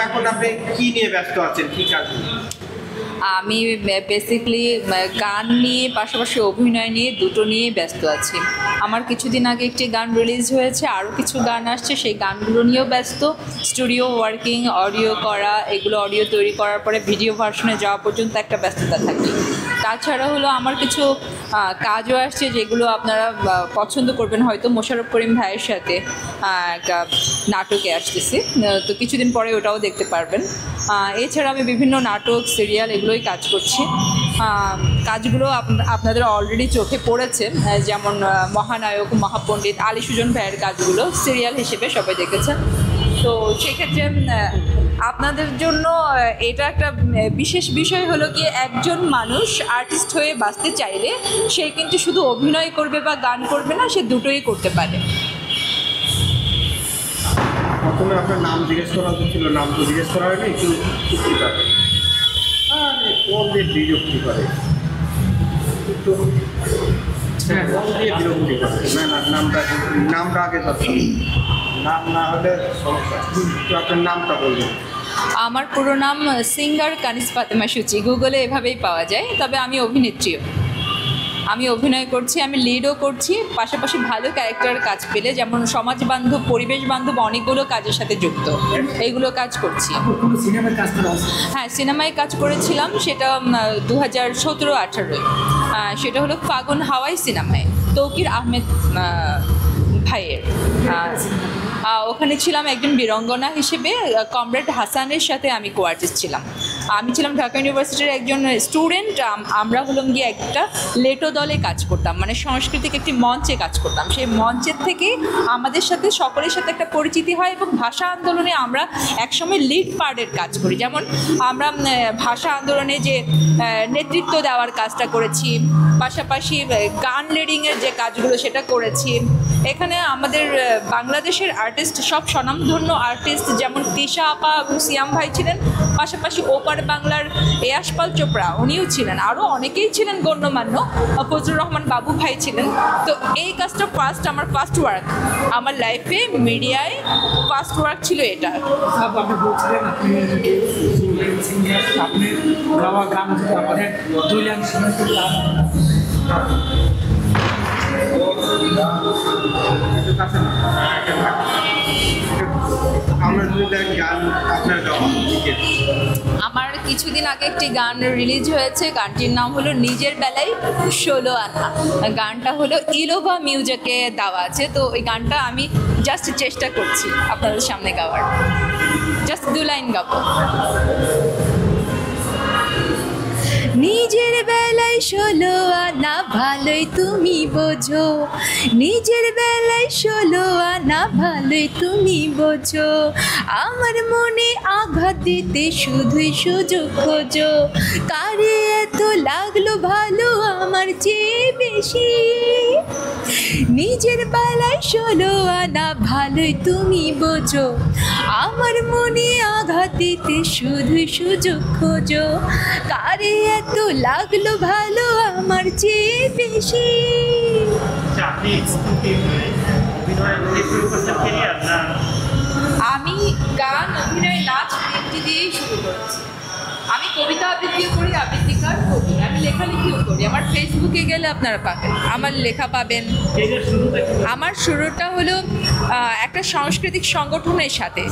এখন আপনি কি নিয়ে ব্যস্ত আছেন, কি কাজ? আমি বেসিক্যালি গান নিয়ে পাশাপাশি অভিনয় নিয়ে দুটো নিয়েই ব্যস্ত আছি। আমার কিছুদিন আগে একটি গান রিলিজ হয়েছে, আরও কিছু গান আসছে, সেই গানগুলো নিয়েও ব্যস্ত। স্টুডিও ওয়ার্কিং, অডিও করা, এগুলো অডিও তৈরি করার পরে ভিডিও ভার্সনে যাওয়া পর্যন্ত একটা ব্যস্ততা থাকে। তাছাড়া হলো আমার কিছু কাজও আসছে যেগুলো আপনারা পছন্দ করবেন হয়তো। মোশাররফ করিম ভাইয়ের সাথে একটা নাটকে আসতেছি, তো কিছুদিন পরে ওটাও দেখতে পারবেন। এছাড়া আমি বিভিন্ন নাটক, সিরিয়াল এগুলোই কাজ করছি। কাজগুলো আপনাদের অলরেডি চোখে পড়েছে, যেমন মহানায়ক, মহাপণ্ডিত, আলী সুজন ভাইয়ের কাজগুলো সিরিয়াল হিসেবে সবাই দেখেছেন। তো সেক্ষেত্রে আপনাদের জন্য এটা একটা বিশেষ বিষয় হলো কি, একজন মানুষ আর্টিস্ট হয়ে বাঁচতে চাইলে সে কিন্তু শুধু অভিনয় করবে বা গান করবে না, সে দুটোই করতে পারে। প্রথমে আপনার নাম জিজ্ঞেস করা ছিল, নাম তো জিজ্ঞেস করা হয়নি, একটু চুক্তি করে কোন দিয়ে বিরক্তি করে, একটু কোন দিয়ে বিরক্তি করে। না নামটা আগে দরকার, নাম না হলে সমস্যা। তো আপনার নামটা বলবেন। আমার পুরো নাম সিঙ্গার কানিজ ফাতেমা সূচি, গুগলে এভাবেই পাওয়া যায়। তবে আমি অভিনেত্রীও, আমি অভিনয় করছি, আমি লিডও করছি, পাশাপাশি ভালো ক্যারেক্টার কাজ পেলে, যেমন সমাজ বান্ধব, পরিবেশ বান্ধব অনেকগুলো কাজের সাথে যুক্ত, এইগুলো কাজ করছি। হ্যাঁ, সিনেমায় কাজ করেছিলাম, সেটা 2017-18। সেটা হলো ফাগুন হাওয়াই সিনেমায়, তৌকির আহমেদ ভাইয়ের। ওখানে ছিলাম একজন বীরঙ্গনা হিসেবে, কমরেড হাসানের সাথে আমি কো-আর্টিস্ট ছিলাম। আমি ছিলাম ঢাকা ইউনিভার্সিটির একজন স্টুডেন্ট। আমরা হলাম গিয়ে একটা লেটো দলে কাজ করতাম, মানে সাংস্কৃতিক একটি মঞ্চে কাজ করতাম। সেই মঞ্চের থেকে আমাদের সাথে সকলের সাথে একটা পরিচিতি হয়, এবং ভাষা আন্দোলনে আমরা একসময় লিড পার্টের কাজ করি। যেমন আমরা ভাষা আন্দোলনে যে নেতৃত্ব দেওয়ার কাজটা করেছি, পাশাপাশি গান লিডিংয়ের যে কাজগুলো সেটা করেছি। এখানে আমাদের বাংলাদেশের আর্টিস্ট, সব স্বনামধন্য আর্টিস্ট, যেমন তিশা আপা এবং সিয়াম ভাই ছিলেন, পাশাপাশি ওপার বাংলার এয়াসপাল চোপড়া উনিও ছিলেন, আরও অনেকেই ছিলেন গণ্যমান্য, ফজলুর রহমান বাবু ভাই ছিলেন। তো এই কাজটা আমার ফার্স্ট ওয়ার্ক, আমার লাইফে মিডিয়ায় ফার্স্ট ওয়ার্ক ছিল এটা। আপনি বলছিলেন আপনি গাওয়া গান যদি আমাদের 2 লাইন শোনাতে চান। আমার কিছুদিন আগে একটি গান রিলিজ হয়েছে, গানটির নাম হলো নিজের বেলায় 16 আনা। গানটা হলো ইলোভা মিউজিকে দেওয়া আছে। তো ওই গানটা আমি জাস্ট চেষ্টা করছি আপনাদের সামনে গাওয়ার, জাস্ট 2 লাইন গাবো। নিজের বেলায় 16 আনা ভালোই তুমি বোঝো, নিজের বেলায় 16 আনা ভালোই তুমি বোঝো, আমার মনে আঘাত দিতে শুধুই সুযোগ খোঁজো, কারে এত লাগলো ভালো আমার চেয়ে বেশি, নিজের বেলায় 16 আনা ভালোই তুমি বোঝো, আমার মনে আঘাত দিতে শুধুই সুযোগ খোঁজো, কারে এত লাগলো ভালো আমার চেয়ে বেশি। আমি গান, অভিনয়, নাচ তিনটি দিয়েই শুরু করেছি। আমি কবিতা আবৃত্তিও করি, আবৃত্তিকার করি, আমি লেখালেখিও করি। আমার ফেসবুকে গেলে আপনারা পাবেন, আমার লেখা পাবেন। আমার শুরুটা হলো একটা সাংস্কৃতিক সংগঠনের সাথে,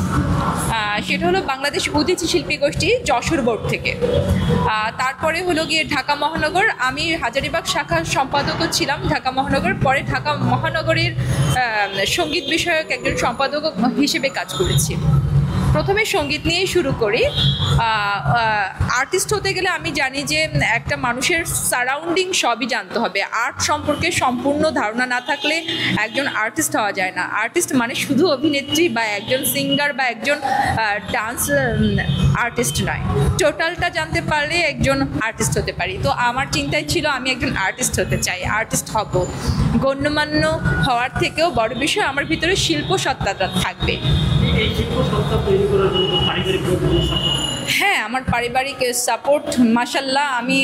সেটা হলো বাংলাদেশ উদীচী শিল্পী গোষ্ঠী যশোর বোর্ড থেকে। তারপরে হলো গিয়ে ঢাকা মহানগর, আমি হাজারীবাগ শাখার সম্পাদকও ছিলাম ঢাকা মহানগর। পরে ঢাকা মহানগরের সঙ্গীত বিষয়ক একজন সম্পাদক হিসেবে কাজ করেছি। প্রথমে সঙ্গীত নিয়েই শুরু করি। আর্টিস্ট হতে গেলে আমি জানি যে একটা মানুষের সারাউন্ডিং সবই জানতে হবে। আর্ট সম্পর্কে সম্পূর্ণ ধারণা না থাকলে একজন আর্টিস্ট হওয়া যায় না। আর্টিস্ট মানে শুধু অভিনেত্রী বা একজন সিঙ্গার বা একজন ডান্স আর্টিস্ট নয়, টোটালটা জানতে পারলে একজন আর্টিস্ট হতে পারি। তো আমার চিন্তায় ছিল আমি একজন আর্টিস্ট হতে চাই, আর্টিস্ট হব। গণ্যমান্য হওয়ার থেকেও বড় বিষয় আমার ভিতরে শিল্প সত্তাটা থাকবে। হ্যাঁ, আমার পারিবারিক সাপোর্ট মাশাল্লাহ, আমি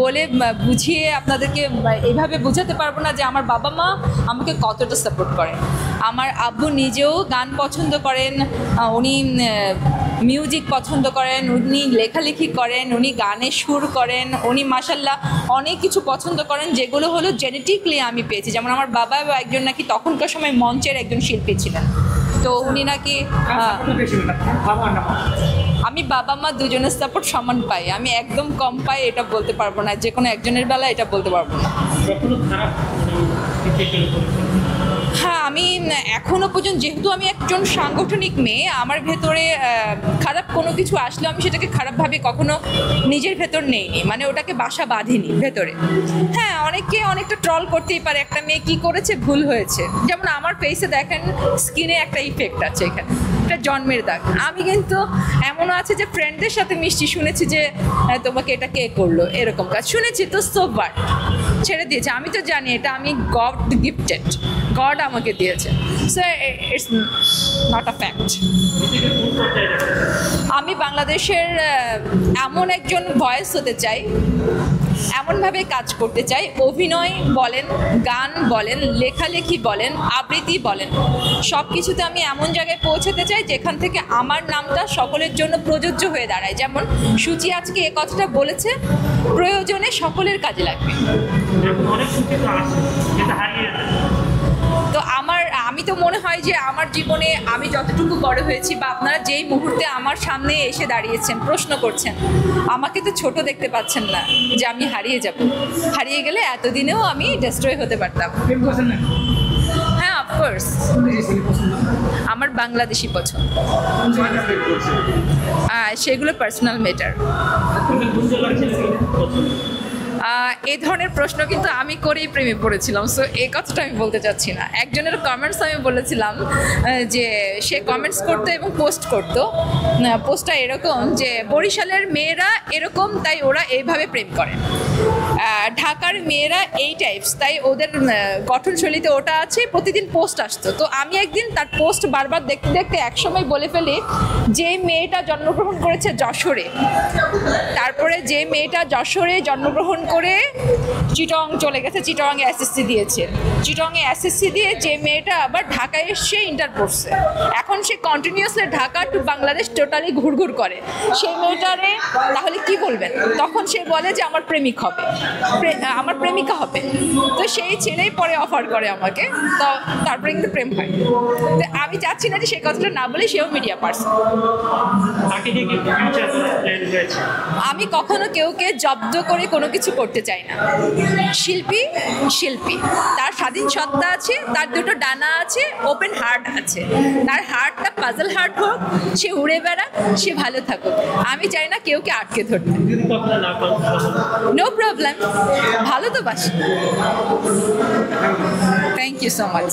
বলে বুঝিয়ে আপনাদেরকে এইভাবে বোঝাতে পারবো না যে আমার বাবা মা আমাকে কতটা সাপোর্ট করেন। আমার আব্বু নিজেও গান পছন্দ করেন, উনি মিউজিক পছন্দ করেন, উনি লেখালেখি করেন, উনি গানে সুর করেন, উনি মাশাল্লাহ অনেক কিছু পছন্দ করেন যেগুলো হলো জেনেটিকলি আমি পেয়েছি। যেমন আমার বাবাও একজন নাকি তখনকার সময় মঞ্চের একজন শিল্পী ছিলেন, তো উনি নাকি আমি বাবা মা দুজনের সাপোর্ট সমান পাই, আমি একদম কম পাই এটা বলতে পারবো না, যে কোনো একজনের বেলা এটা বলতে পারবো না। হ্যাঁ, আমি এখনো পর্যন্ত যেহেতু আমি একজন সাংগঠনিক মেয়ে, আমার ভেতরে খারাপ কোনো কিছু আসলে আমি সেটাকে খারাপভাবে কখনো নিজের ভেতর নেইনি, মানে ওটাকে বাসা বাঁধিনি ভেতরে। হ্যাঁ, অনেকে অনেকটা ট্রল করতেই পারে, একটা মেয়ে কী করেছে, ভুল হয়েছে। যেমন আমার ফেসে দেখেন স্কিনে একটা ইফেক্ট আছে, এখানে একটা জন্মের দাগ। আমি কিন্তু এমনও আছে যে ফ্রেন্ডদের সাথে মিশছি, শুনেছি যে তোমাকে এটা কে করলো, এরকম কাজ শুনেছি, তো সোবার ছেড়ে দিয়েছে। আমি তো জানি এটা আমি গড গিফটেড, গড আমাকে দিয়েছে, so it's not a fact. আমি বাংলাদেশের এমন একজন ভয়েস হতে চাই, এমনভাবে কাজ করতে চাই, অভিনয় বলেন, গান বলেন, লেখালেখি বলেন, আবৃত্তি বলেন, সব কিছুতে আমি এমন জায়গায় পৌঁছাতে চাই যেখান থেকে আমার নামটা সকলের জন্য প্রযোজ্য হয়ে দাঁড়ায়। যেমন সূচি আজকে এ কথাটা বলেছে, প্রয়োজনে সকলের কাজে লাগবে। তো আমি তো মনে হয় যে আমার জীবনে আমি যতটুকু বড় হয়েছি, বা আপনারা যেই মুহূর্তে আমার সামনে এসে দাঁড়িয়েছেন, প্রশ্ন করছেন, আমাকে তো ছোট দেখতে পাচ্ছেন না যে আমি হারিয়ে যাব। হারিয়ে গেলে এতদিনেও আমি ডিস্ট্রয় হতে পারতাম। হ্যাঁ, অফকোর্স আমার বাংলাদেশি পছন্দ, সেগুলো পার্সোনাল ম্যাটার। এই ধরনের প্রশ্ন কিন্তু আমি করেই প্রেমে পড়েছিলাম, সো এই কথাটা আমি বলতে চাচ্ছি না। একজনের কমেন্টস আমি বলেছিলাম যে সে কমেন্টস করতো এবং পোস্ট করতো, পোস্টটা এরকম যে বরিশালের মেয়েরা এরকম, তাই ওরা এইভাবে প্রেম করে, ঢাকার মেয়েরা এই টাইপস, তাই ওদের গঠনশৈলীতে ওটা আছে। প্রতিদিন পোস্ট আসতো, তো আমি একদিন তার পোস্ট বারবার দেখতে দেখতে একসময় বলে ফেলি যে মেয়েটা জন্মগ্রহণ করেছে যশোরে, তারপরে যে মেয়েটা যশোরে জন্মগ্রহণ করে চিটং চলে গেছে, চিটংয়ে এসএসসি দিয়েছে, চিটংয়ে এসএসসি দিয়ে যে মেয়েটা আবার ঢাকায় এসে ইন্টার পড়ছে, এখন সে continuously Dhaka to Bangladesh totally ঘুরঘুর করে, সেই মেয়েটারে তাহলে কি বলবেন? তখন সে বলে যে আমার প্রেমিক হবে, আমার প্রেমিকা হবে, তো সেই ছেলেই পরে অফার করে আমাকে, তো তারপরে কিন্তু প্রেম হয়। তো আমি চাচ্ছি না যে সেই কথাটা না বলে সেও মিডিয়া পার্সন। আমি কখনো কেউকে জব্দ করে কোনো কিছু করতে চাই না। শিল্পী শিল্পী, তার স্বাধীন সত্তা আছে, তার দুটো ডানা আছে, ওপেন হার্ট আছে, তার হার্টটা পাজল হার্ট হোক, সে উড়ে বেড়াক, সে ভালো থাকুক। আমি চাই না কেউকে আটকে ধরতে। নো প্রবলেম, ভালো তো বাসি। Thank you so much.